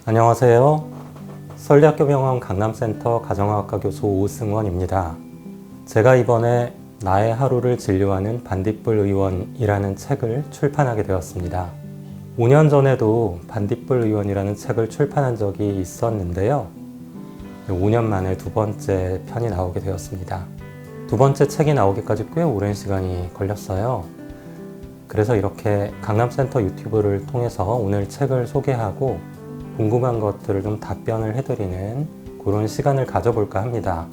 안녕하세요. 서울대학교병원 강남센터 가정의학과 교수 오승원입니다. 제가 이번에 나의 하루를 진료하는 반딧불 의원이라는 책을 출판하게 되었습니다. 5년 전에도 반딧불 의원이라는 책을 출판한 적이 있었는데요. 5년 만에 두 번째 편이 나오게 되었습니다. 두 번째 책이 나오기까지 꽤 오랜 시간이 걸렸어요. 그래서 이렇게 강남센터 유튜브를 통해서 오늘 책을 소개하고 궁금한 것들을 좀 답변을 해드리는 그런 시간을 가져볼까 합니다.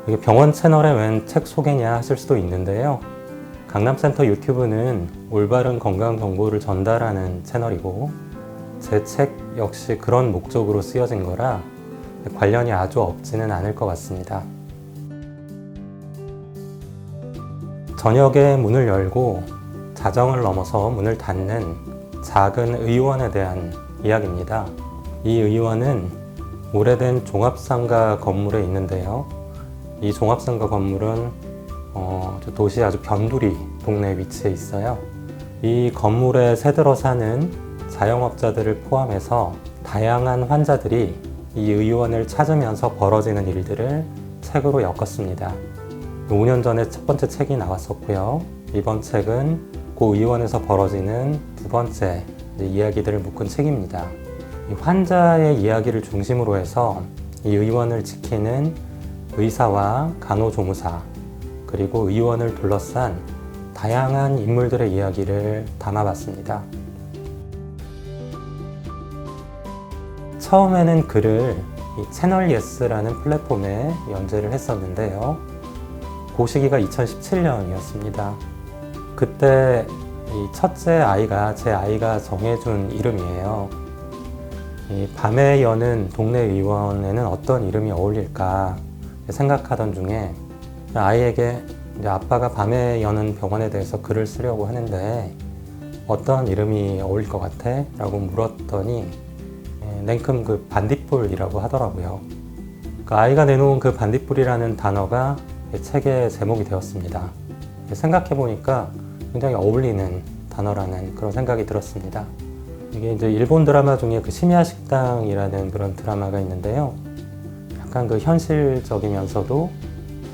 이게 병원 채널에 웬 책 소개냐 하실 수도 있는데요. 강남센터 유튜브는 올바른 건강 정보를 전달하는 채널이고 제 책 역시 그런 목적으로 쓰여진 거라 관련이 아주 없지는 않을 것 같습니다. 저녁에 문을 열고 자정을 넘어서 문을 닫는 작은 의원에 대한 이야기입니다. 이 의원은 오래된 종합상가 건물에 있는데요. 이 종합상가 건물은 도시 아주 변두리 동네에 위치해 있어요. 이 건물에 새들어 사는 자영업자들을 포함해서 다양한 환자들이 이 의원을 찾으면서 벌어지는 일들을 책으로 엮었습니다. 5년 전에 첫 번째 책이 나왔었고요. 이번 책은 그 의원에서 벌어지는 두 번째 이야기들을 묶은 책입니다. 이 환자의 이야기를 중심으로 해서 이 의원을 지키는 의사와 간호조무사 그리고 의원을 둘러싼 다양한 인물들의 이야기를 담아봤습니다. 처음에는 글을 이 채널 예스라는 플랫폼에 연재를 했었는데요. 그 시기가 2017년이었습니다. 그때 이 첫째 아이가 제 아이가 정해준 이름이에요. 이 밤에 여는 동네 의원에는 어떤 이름이 어울릴까 생각하던 중에 아이에게 이제 아빠가 밤에 여는 병원에 대해서 글을 쓰려고 하는데 어떤 이름이 어울릴 것 같아? 라고 물었더니 냉큼 그 반딧불이라고 하더라고요. 그 아이가 내놓은 그 반딧불이라는 단어가 책의 제목이 되었습니다. 생각해보니까 굉장히 어울리는 단어라는 그런 생각이 들었습니다. 이게 이제 일본 드라마 중에 그 심야 식당이라는 그런 드라마가 있는데요. 약간 그 현실적이면서도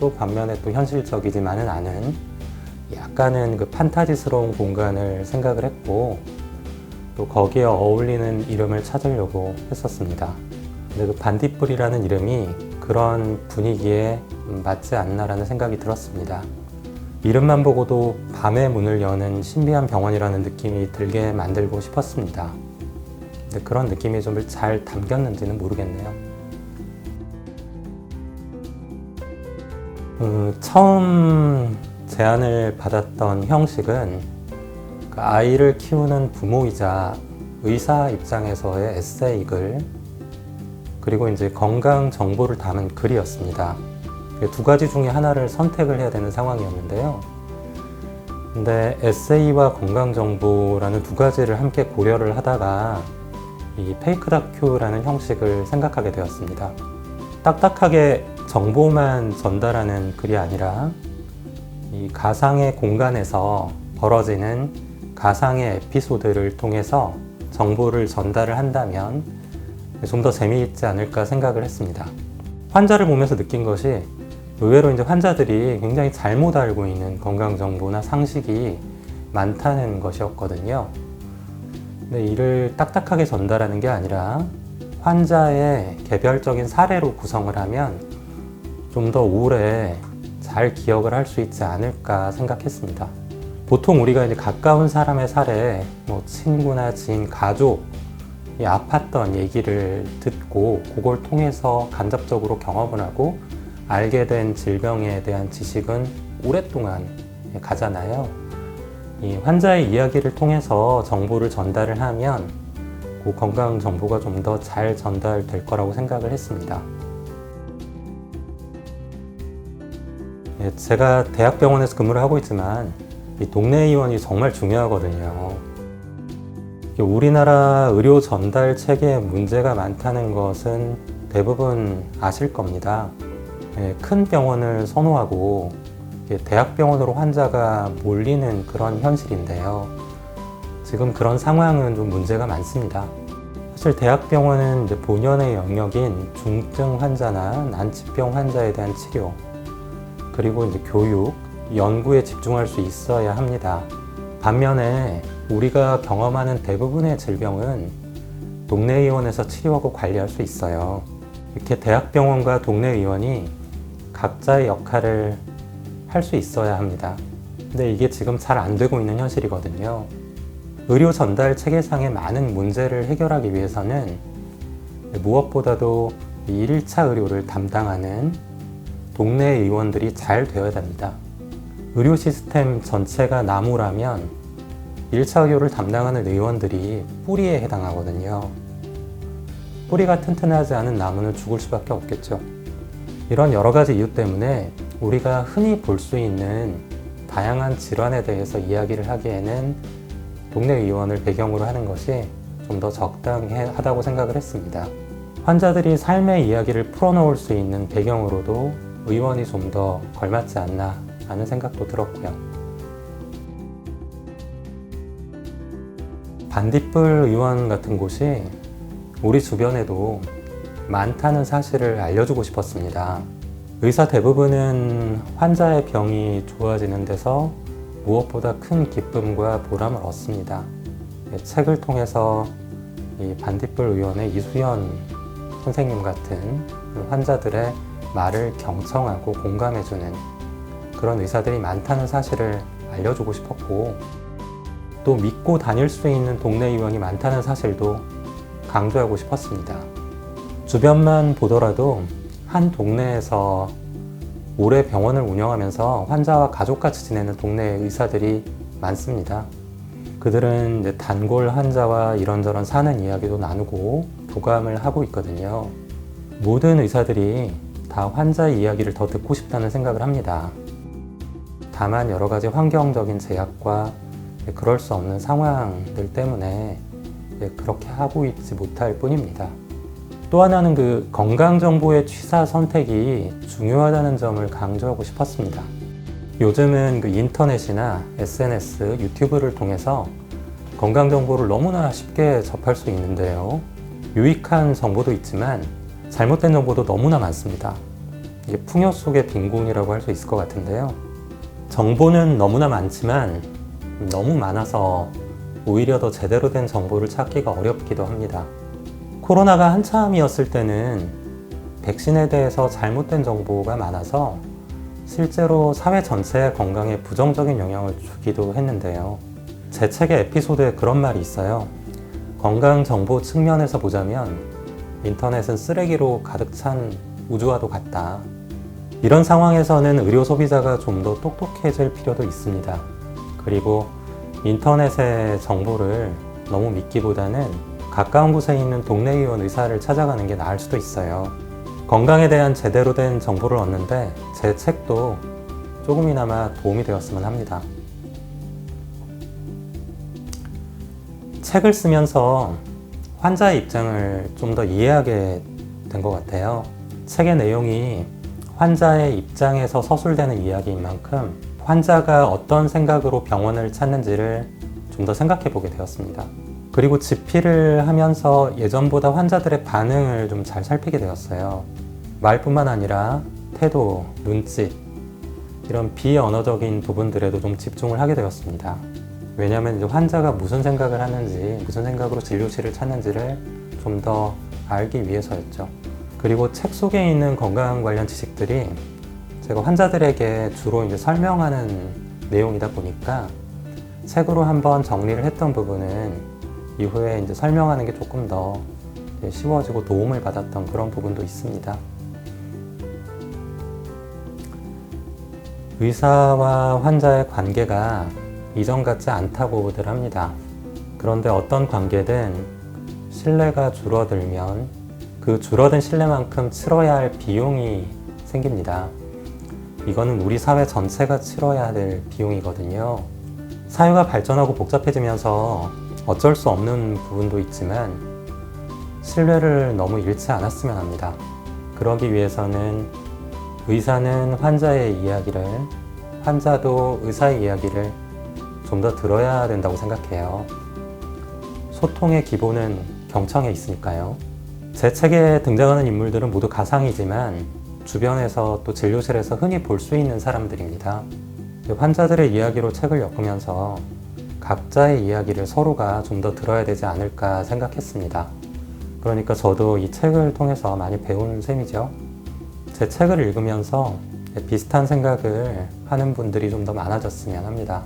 또 반면에 또 현실적이지만은 않은 약간은 그 판타지스러운 공간을 생각을 했고 또 거기에 어울리는 이름을 찾으려고 했었습니다. 근데 그 반딧불이라는 이름이 그런 분위기에 맞지 않나라는 생각이 들었습니다. 이름만 보고도 밤에 문을 여는 신비한 병원이라는 느낌이 들게 만들고 싶었습니다. 근데 그런 느낌이 좀 잘 담겼는지는 모르겠네요. 처음 제안을 받았던 형식은 그 아이를 키우는 부모이자 의사 입장에서의 에세이글 그리고 이제 건강 정보를 담은 글이었습니다. 두 가지 중에 하나를 선택을 해야 되는 상황이었는데요. 근데 에세이와 건강 정보라는 두 가지를 함께 고려를 하다가 이 페이크 다큐라는 형식을 생각하게 되었습니다. 딱딱하게 정보만 전달하는 글이 아니라 이 가상의 공간에서 벌어지는 가상의 에피소드를 통해서 정보를 전달을 한다면 좀 더 재미있지 않을까 생각을 했습니다. 환자를 보면서 느낀 것이 의외로 이제 환자들이 굉장히 잘못 알고 있는 건강 정보나 상식이 많다는 것이었거든요. 근데 이를 딱딱하게 전달하는 게 아니라 환자의 개별적인 사례로 구성을 하면 좀 더 오래 잘 기억을 할 수 있지 않을까 생각했습니다. 보통 우리가 이제 가까운 사람의 사례, 뭐 친구나 지인, 가족이 아팠던 얘기를 듣고 그걸 통해서 간접적으로 경험을 하고 알게 된 질병에 대한 지식은 오랫동안 가잖아요. 이 환자의 이야기를 통해서 정보를 전달을 하면 그 건강 정보가 좀 더 잘 전달될 거라고 생각을 했습니다. 제가 대학병원에서 근무를 하고 있지만 이 동네 의원이 정말 중요하거든요. 우리나라 의료 전달 체계에 문제가 많다는 것은 대부분 아실 겁니다. 큰 병원을 선호하고 대학병원으로 환자가 몰리는 그런 현실인데요. 지금 그런 상황은 좀 문제가 많습니다. 사실 대학병원은 이제 본연의 영역인 중증 환자나 난치병 환자에 대한 치료, 그리고 이제 교육, 연구에 집중할 수 있어야 합니다. 반면에 우리가 경험하는 대부분의 질병은 동네 의원에서 치료하고 관리할 수 있어요. 이렇게 대학병원과 동네 의원이 각자의 역할을 할 수 있어야 합니다. 근데 이게 지금 잘 안 되고 있는 현실이거든요. 의료 전달 체계상의 많은 문제를 해결하기 위해서는 무엇보다도 1차 의료를 담당하는 동네 의원들이 잘 되어야 됩니다. 의료 시스템 전체가 나무라면 1차 의료를 담당하는 의원들이 뿌리에 해당하거든요. 뿌리가 튼튼하지 않은 나무는 죽을 수밖에 없겠죠. 이런 여러 가지 이유 때문에 우리가 흔히 볼 수 있는 다양한 질환에 대해서 이야기를 하기에는 동네 의원을 배경으로 하는 것이 좀 더 적당하다고 생각을 했습니다. 환자들이 삶의 이야기를 풀어놓을 수 있는 배경으로도 의원이 좀 더 걸맞지 않나 하는 생각도 들었고요. 반딧불 의원 같은 곳이 우리 주변에도 많다는 사실을 알려주고 싶었습니다. 의사 대부분은 환자의 병이 좋아지는 데서 무엇보다 큰 기쁨과 보람을 얻습니다. 책을 통해서 이 반딧불 의원의 이수연 선생님 같은 환자들의 말을 경청하고 공감해주는 그런 의사들이 많다는 사실을 알려주고 싶었고, 또 믿고 다닐 수 있는 동네 의원이 많다는 사실도 강조하고 싶었습니다. 주변만 보더라도 한 동네에서 오래 병원을 운영하면서 환자와 가족같이 지내는 동네 의사들이 많습니다. 그들은 이제 단골 환자와 이런저런 사는 이야기도 나누고 교감을 하고 있거든요. 모든 의사들이 다 환자의 이야기를 더 듣고 싶다는 생각을 합니다. 다만 여러 가지 환경적인 제약과 그럴 수 없는 상황들 때문에 그렇게 하고 있지 못할 뿐입니다. 또 하나는 그 건강정보의 취사 선택이 중요하다는 점을 강조하고 싶었습니다. 요즘은 그 인터넷이나 SNS, 유튜브를 통해서 건강정보를 너무나 쉽게 접할 수 있는데요. 유익한 정보도 있지만 잘못된 정보도 너무나 많습니다. 이게 풍요 속의 빈곤이라고 할 수 있을 것 같은데요. 정보는 너무나 많지만 너무 많아서 오히려 더 제대로 된 정보를 찾기가 어렵기도 합니다. 코로나가 한참이었을 때는 백신에 대해서 잘못된 정보가 많아서 실제로 사회 전체의 건강에 부정적인 영향을 주기도 했는데요. 제 책의 에피소드에 그런 말이 있어요. 건강 정보 측면에서 보자면 인터넷은 쓰레기로 가득 찬 우주와도 같다. 이런 상황에서는 의료 소비자가 좀 더 똑똑해질 필요도 있습니다. 그리고 인터넷의 정보를 너무 믿기보다는 가까운 곳에 있는 동네 의원 의사를 찾아가는 게 나을 수도 있어요. 건강에 대한 제대로 된 정보를 얻는데 제 책도 조금이나마 도움이 되었으면 합니다. 책을 쓰면서 환자의 입장을 좀 더 이해하게 된 것 같아요. 책의 내용이 환자의 입장에서 서술되는 이야기인 만큼 환자가 어떤 생각으로 병원을 찾는지를 좀 더 생각해 보게 되었습니다. 그리고 집필을 하면서 예전보다 환자들의 반응을 좀 잘 살피게 되었어요. 말뿐만 아니라 태도, 눈짓, 이런 비언어적인 부분들에도 좀 집중을 하게 되었습니다. 왜냐하면 이제 환자가 무슨 생각을 하는지, 무슨 생각으로 진료실을 찾는지를 좀 더 알기 위해서였죠. 그리고 책 속에 있는 건강 관련 지식들이 제가 환자들에게 주로 이제 설명하는 내용이다 보니까 책으로 한번 정리를 했던 부분은 이후에 이제 설명하는 게 조금 더 쉬워지고 도움을 받았던 그런 부분도 있습니다. 의사와 환자의 관계가 이전 같지 않다고들 합니다. 그런데 어떤 관계든 신뢰가 줄어들면 그 줄어든 신뢰만큼 치러야 할 비용이 생깁니다. 이거는 우리 사회 전체가 치러야 될 비용이거든요. 사회가 발전하고 복잡해지면서 어쩔 수 없는 부분도 있지만 신뢰를 너무 잃지 않았으면 합니다. 그러기 위해서는 의사는 환자의 이야기를, 환자도 의사의 이야기를 좀 더 들어야 된다고 생각해요. 소통의 기본은 경청에 있으니까요. 제 책에 등장하는 인물들은 모두 가상이지만 주변에서 또 진료실에서 흔히 볼 수 있는 사람들입니다. 환자들의 이야기로 책을 엮으면서 각자의 이야기를 서로가 좀 더 들어야 되지 않을까 생각했습니다. 그러니까 저도 이 책을 통해서 많이 배운 셈이죠. 제 책을 읽으면서 비슷한 생각을 하는 분들이 좀 더 많아졌으면 합니다.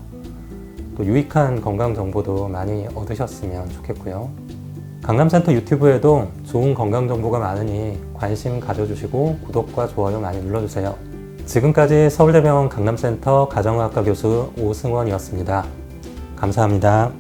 또 유익한 건강 정보도 많이 얻으셨으면 좋겠고요. 강남센터 유튜브에도 좋은 건강 정보가 많으니 관심 가져주시고 구독과 좋아요 많이 눌러주세요. 지금까지 서울대병원 강남센터 가정의학과 교수 오승원이었습니다. 감사합니다.